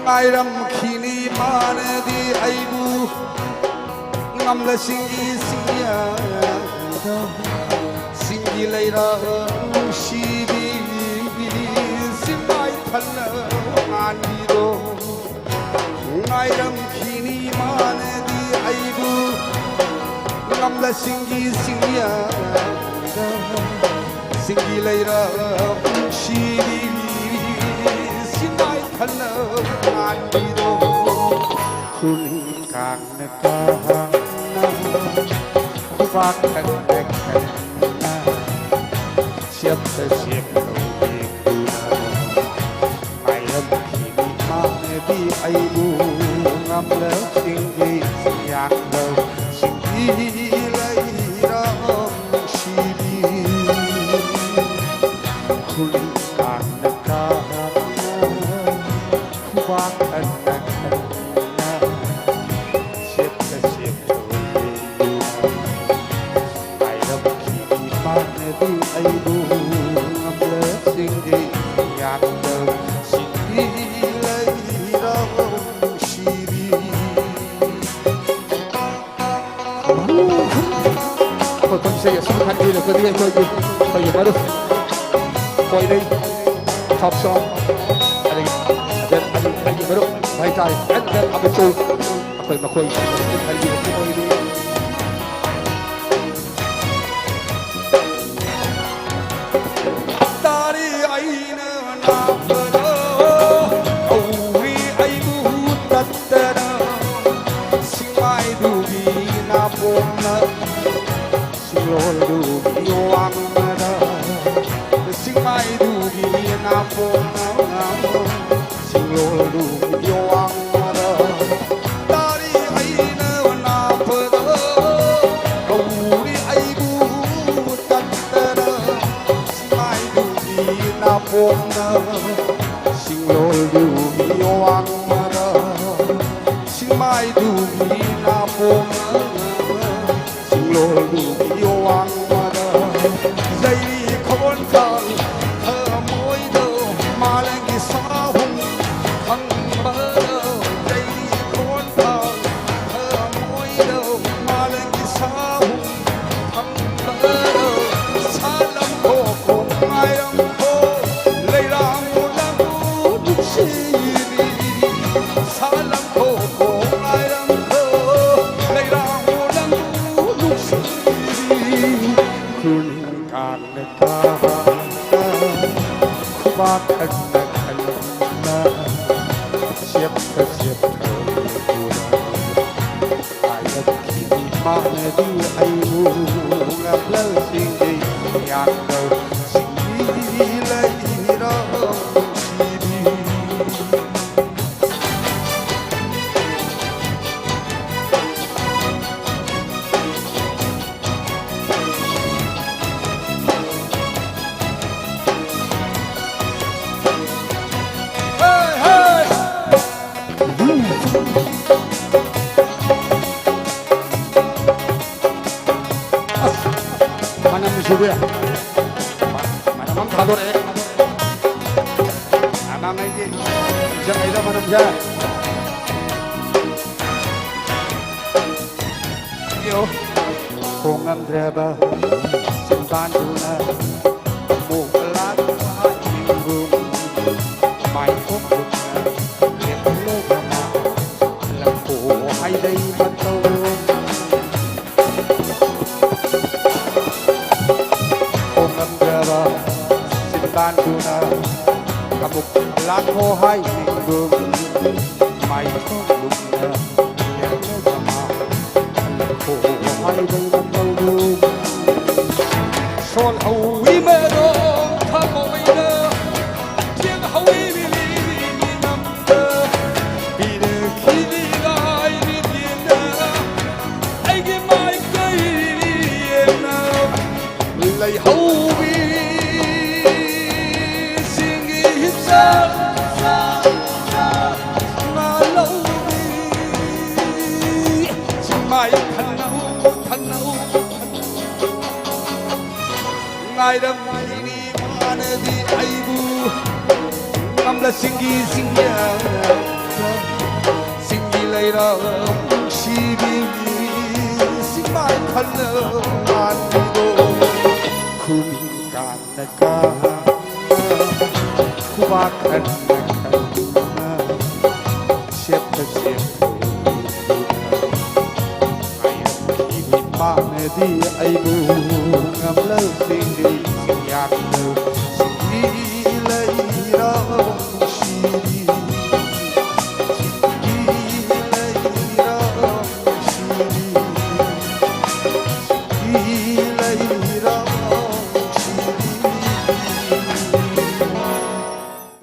ngairam khini mane di aibu ngamla singi siya singi leira shibi simai thala andiro ngairam khini mane di aibu ngamla singi siya singi leira shibi hello andido kuning kang nekang kuat kang nekang siap siap ayam kini mana di aibu ngamla singgi siak lo singgi laira shiri kuning kang nekang quát anh siết siết ai đâu khi mang đi ai bu ngâm lỡ xin đi nhạt đầu xin đi lấy đâu xì đi thôi con sẽ xuống hành đi là có đi thôi gì mới được quay đi top song anh mới được hai trai anh mà chơi mà khơi anh đi cái nơi đi ta đi anh na bờ ôi ai bu tát ta xin mai du đi na bom na xin lỗi du đi oang na xin mai du đi na bom na Lulu yoang mara dari aina na pada kauri aibu tattara simai dubi na pona sing lulu yoang mara simai dubi na pona sing lulu yoang mara dai khon thang thơ môi đâu mà lên cái sa hăng bờ đây khôn thờ thơ môi đâu mà lên cái sa hăng bờ sa lâm khổ khổ ai lâm khổ lấy ra một lâm khổ lúc gì sa lâm khổ khổ ai lâm khổ lấy ra một lâm khổ lúc gì khôn càng ca khóa thân siap siap ayam kini mana di aibu ngapla singgi yang kau singgi laira siri Sudah, mana mam kador anak lagi, jangan itu mana jangan. Yo, kongan berapa simpan duna, mukalan minggu, main komputer, lihat logo, lampu hai day betul. Ban tuna kabuk lakho hai minggu mai thong luna yang sama lakho hai dai bandu son hawi me do thamo me do tiang hawi li li nam da bi de khi li lai li tin da ai ge mai kai na lai hawi mai khăn nấu ngài đâm đi mana di aibu namla singi lai ra shibi sing mai khăn an do khumi kan ka khuba khan shep mana di aibu